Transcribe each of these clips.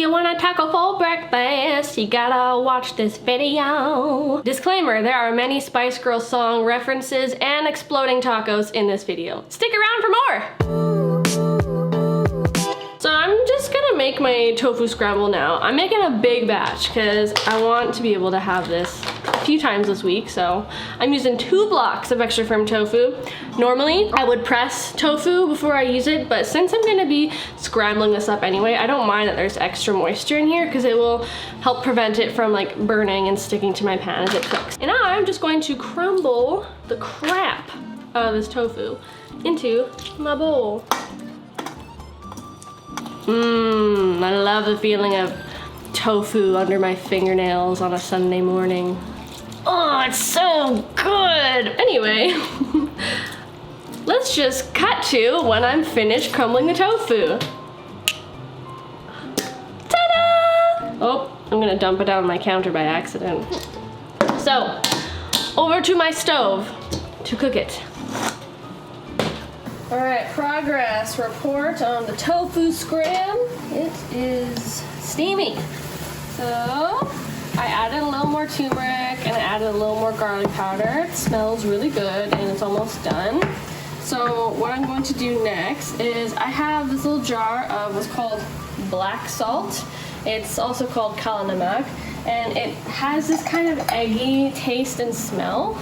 you want a taco for breakfast, you gotta watch this video. Disclaimer, there are many Spice Girls song references and exploding tacos in this video. Stick around for more! So I'm just gonna make my tofu scramble now. I'm making a big batch because I want to be able to have this a few times this week, so I'm using 2 blocks of extra firm tofu. Normally, I would press tofu before I use it, but since I'm gonna be scrambling this up anyway, I don't mind that there's extra moisture in here because it will help prevent it from like burning and sticking to my pan as it cooks. And now I'm just going to crumble the crap out of this tofu into my bowl. I love the feeling of tofu under my fingernails on a Sunday morning. Oh, it's so good! Anyway, let's just cut to when I'm finished crumbling the tofu. Ta-da! Oh, I'm gonna dump it down on my counter by accident. So, over to my stove to cook it. All right, progress report on the tofu scram. It is steamy. So I added a little more turmeric and I added a little more garlic powder. It smells really good and it's almost done. So what I'm going to do next is I have this little jar of what's called black salt. It's also called kala namak, and it has this kind of eggy taste and smell,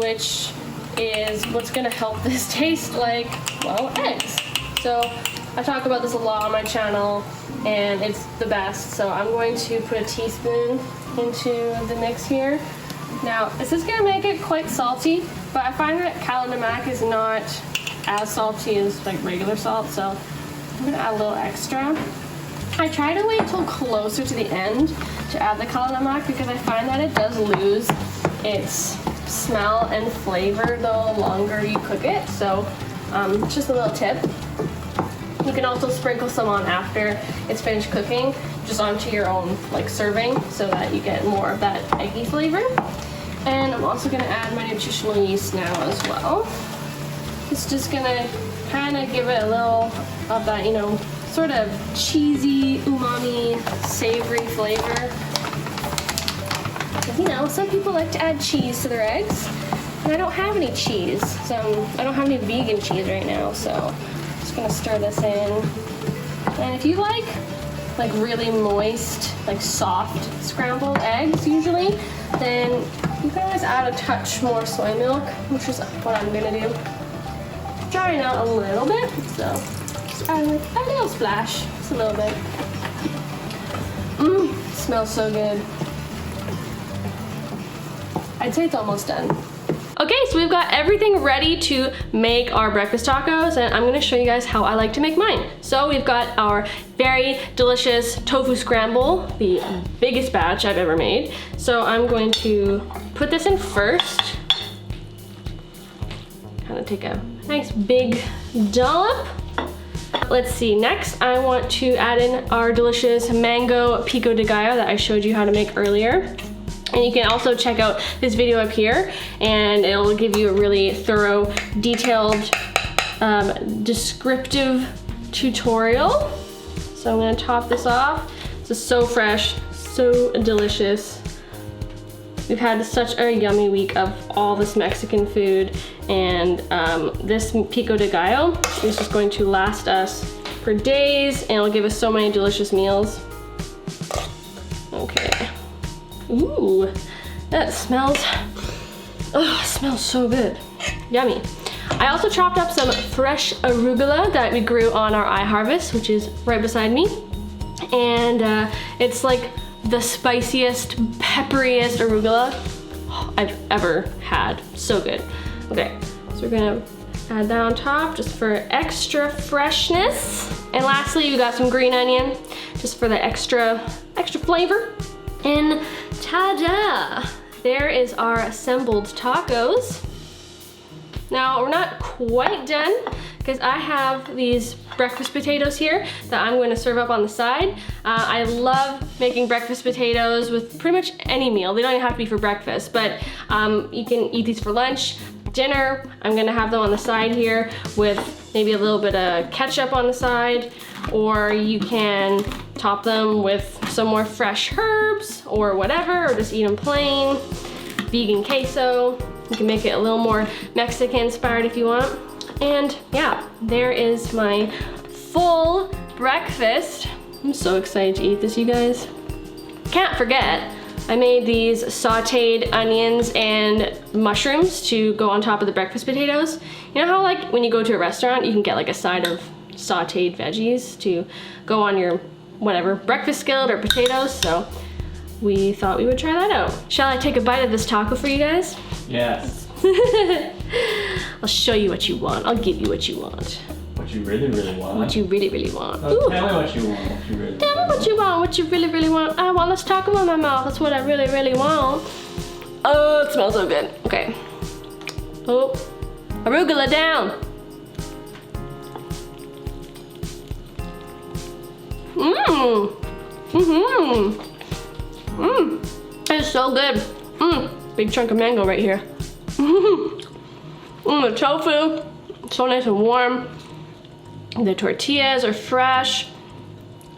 which is what's gonna help this taste like, well, eggs. So I talk about this a lot on my channel and it's the best. So I'm going to put a teaspoon into the mix here. Now, this is gonna make it quite salty, but I find that kala namak is not as salty as like regular salt, so I'm gonna add a little extra. I try to wait till closer to the end to add the kala namak because I find that it does lose its smell and flavor the longer you cook it. So just a little tip. You can also sprinkle some on after it's finished cooking, just onto your own like serving so that you get more of that eggy flavor. And I'm also gonna add my nutritional yeast now as well. It's just gonna kind of give it a little of that, you know, sort of cheesy, umami, savory flavor. You know, some people like to add cheese to their eggs, and I don't have any cheese, so I don't have any vegan cheese right now, so I'm just gonna stir this in. And if you like really moist, like soft scrambled eggs usually, then you can always add a touch more soy milk, which is what I'm gonna do. Drying out a little bit, so just add like a little splash, just a little bit. Smells so good. I'd say it's almost done. Okay, so we've got everything ready to make our breakfast tacos, and I'm gonna show you guys how I like to make mine. So we've got our very delicious tofu scramble, the biggest batch I've ever made. So I'm going to put this in first. Kind of take a nice big dollop. Let's see, next I want to add in our delicious mango pico de gallo that I showed you how to make earlier. And you can also check out this video up here and it'll give you a really thorough, detailed, descriptive tutorial. So I'm gonna top this off. This is so fresh, so delicious. We've had such a yummy week of all this Mexican food, and this pico de gallo is just going to last us for days and it'll give us so many delicious meals. Okay. Ooh, that smells, oh, it smells so good. Yummy. I also chopped up some fresh arugula that we grew on our iHarvest, which is right beside me. And it's like the spiciest, pepperiest arugula I've ever had. So good. Okay, so we're gonna add that on top just for extra freshness. And lastly, we got some green onion just for the extra flavor. And ta-da! There is our assembled tacos. Now, we're not quite done because I have these breakfast potatoes here that I'm going to serve up on the side. I love making breakfast potatoes with pretty much any meal. They don't even have to be for breakfast, but you can eat these for lunch, dinner. I'm gonna have them on the side here with maybe a little bit of ketchup on the side. or you can top them with some more fresh herbs or whatever, or just eat them plain. Vegan queso. You can make it a little more Mexican inspired if you want. And yeah, there is my full breakfast. I'm so excited to eat this, you guys. Can't forget, I made these sauteed onions and mushrooms to go on top of the breakfast potatoes. You know how like when you go to a restaurant, you can get like a side of sauteed veggies to go on your whatever, breakfast skillet or potatoes, so we thought we would try that out. Shall I take a bite of this taco for you guys? Yes. I'll show you what you want. I'll give you what you want. What you really, really want. What you really, really want. Oh, tell me what you want. What you really, Tell me what you want. What you really, really want. I want this taco in my mouth. That's what I really, really want. Oh, it smells so good. Okay. Oh, arugula down. Mmm. Mm-hmm. Mmm. It's so good. Mmm. Big chunk of mango right here. The tofu, so nice and warm. The tortillas are fresh.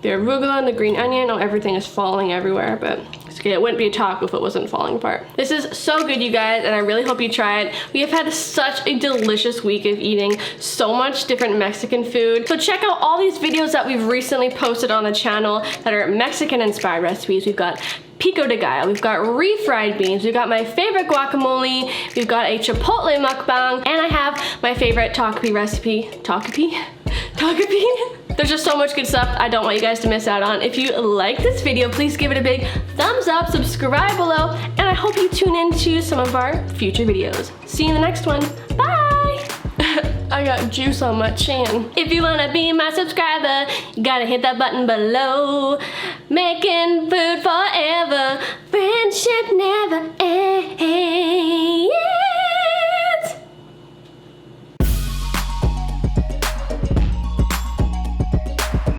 The arugula and the green onion, oh, everything is falling everywhere, but it's okay. It wouldn't be a taco if it wasn't falling apart. This is so good, you guys, and I really hope you try it. We have had such a delicious week of eating so much different Mexican food. So check out all these videos that we've recently posted on the channel that are Mexican-inspired recipes. We've got pico de gallo, we've got refried beans, we've got my favorite guacamole, we've got a chipotle mukbang, and I have my favorite takopi recipe. Takopi? There's just so much good stuff I don't want you guys to miss out on. If you like this video, please give it a big thumbs up, subscribe below, and I hope you tune into some of our future videos. See you in the next one. Bye! I got juice on my chin. If you wanna be my subscriber, you gotta hit that button below. Making food